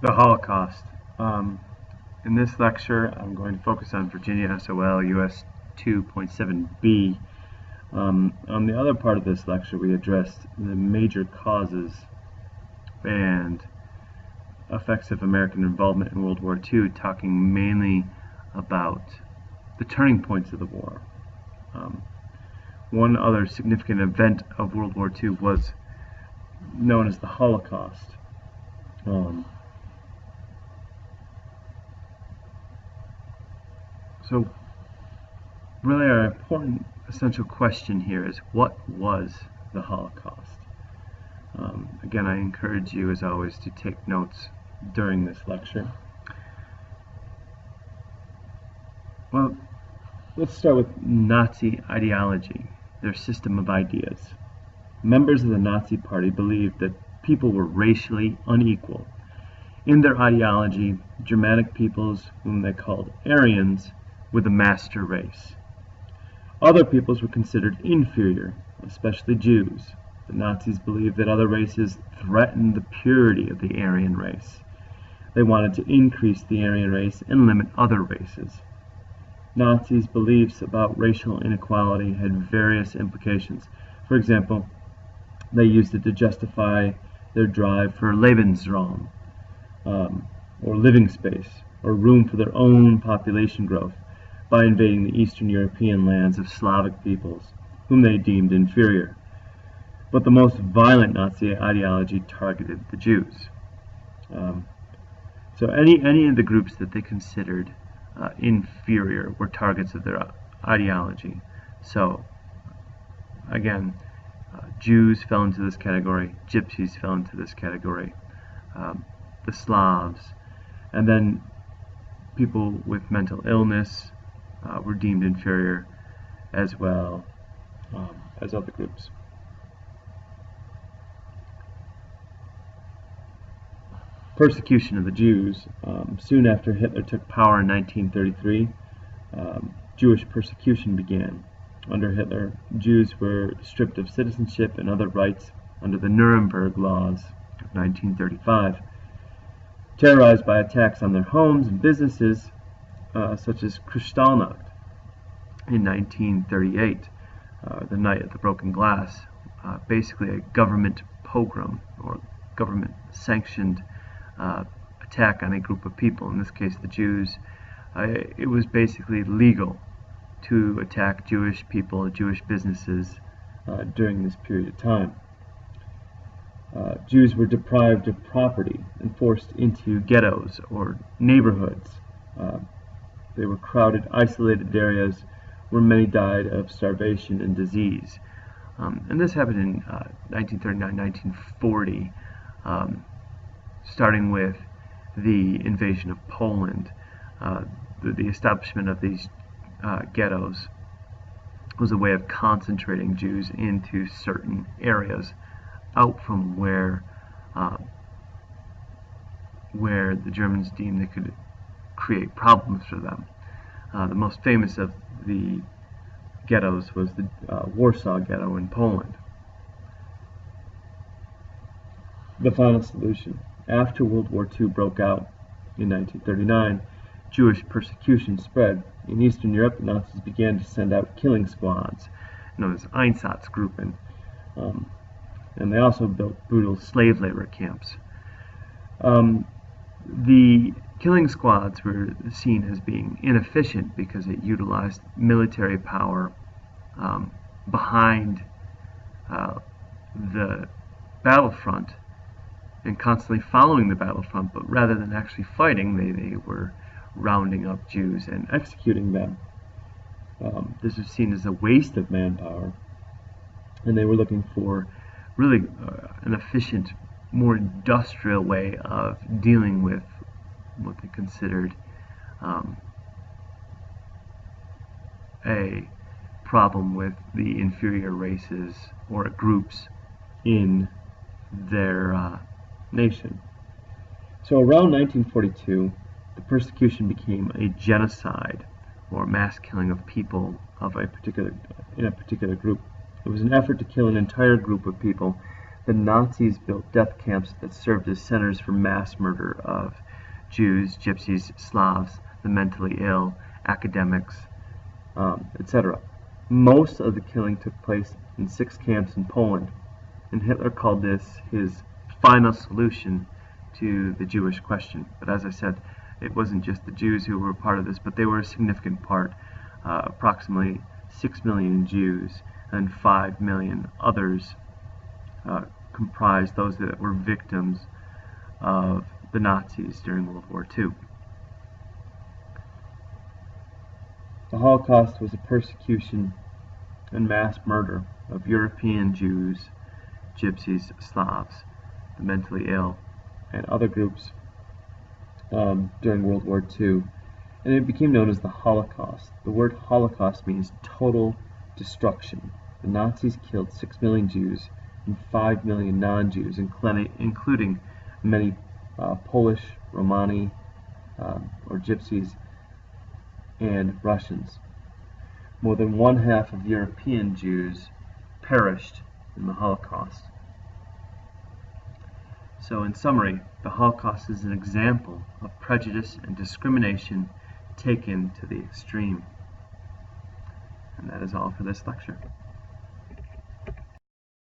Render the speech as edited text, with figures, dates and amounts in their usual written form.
The Holocaust. In this lecture, I'm going to focus on Virginia SOL US 2.7b. On the other part of this lecture, we addressed the major causes and effects of American involvement in World War II, talking mainly about the turning points of the war. One other significant event of World War II was known as the Holocaust. So really our important essential question here is, what was the Holocaust? Again, I encourage you, as always, to take notes during this lecture. Well, let's start with Nazi ideology, their system of ideas. Members of the Nazi Party believed that people were racially unequal. In their ideology, Germanic peoples, whom they called Aryans, were the master race. Other peoples were considered inferior, especially Jews. The Nazis believed that other races threatened the purity of the Aryan race. They wanted to increase the Aryan race and limit other races. Nazis' beliefs about racial inequality had various implications. For example, they used it to justify their drive for Lebensraum, or living space, or room for their own population growth, by invading the Eastern European lands of Slavic peoples, whom they deemed inferior. But the most violent Nazi ideology targeted the Jews. So any of the groups that they considered inferior were targets of their ideology. So again, Jews fell into this category, Gypsies fell into this category, the Slavs, and then people with mental illness were deemed inferior, as well as other groups. Persecution of the Jews. Soon after Hitler took power in 1933, Jewish persecution began. Under Hitler, Jews were stripped of citizenship and other rights under the Nuremberg laws of 1935. Terrorized by attacks on their homes and businesses, such as Kristallnacht in 1938, the Night of the Broken Glass, basically a government pogrom or government-sanctioned attack on a group of people, in this case the Jews. It was basically legal to attack Jewish people, Jewish businesses during this period of time. Jews were deprived of property and forced into ghettos or neighborhoods. They were crowded, isolated areas where many died of starvation and disease. And this happened in 1939, 1940, starting with the invasion of Poland. The establishment of these ghettos was a way of concentrating Jews into certain areas out from where the Germans deemed they could create problems for them. The most famous of the ghettos was the Warsaw Ghetto in Poland. The final solution. After World War II broke out in 1939, Jewish persecution spread. In Eastern Europe, the Nazis began to send out killing squads, known as Einsatzgruppen, and they also built brutal slave labor camps. The killing squads were seen as being inefficient because it utilized military power behind the battlefront and constantly following the battlefront, but rather than actually fighting, they were rounding up Jews and executing them. This was seen as a waste of manpower, and they were looking for really an efficient, more industrial way of dealing with what they considered a problem with the inferior races or groups in their nation. So around 1942, the persecution became a genocide or mass killing of people in a particular group. It was an effort to kill an entire group of people the Nazis built death camps that served as centers for mass murder of Jews, Gypsies, Slavs, the mentally ill, academics, etc. Most of the killing took place in 6 camps in Poland, and Hitler called this his final solution to the Jewish question. But as I said, it wasn't just the Jews who were part of this, but they were a significant part. Approximately 6 million Jews and 5 million others comprised those that were victims of the Nazis during World War II. The Holocaust was a persecution and mass murder of European Jews, Gypsies, Slavs, the mentally ill, and other groups during World War II, and it became known as the Holocaust. The word Holocaust means total destruction. The Nazis killed 6 million Jews and 5 million non-Jews, including many Polish, Romani, or Gypsies, and Russians. More than 1/2 of European Jews perished in the Holocaust. So in summary, the Holocaust is an example of prejudice and discrimination taken to the extreme. And that is all for this lecture.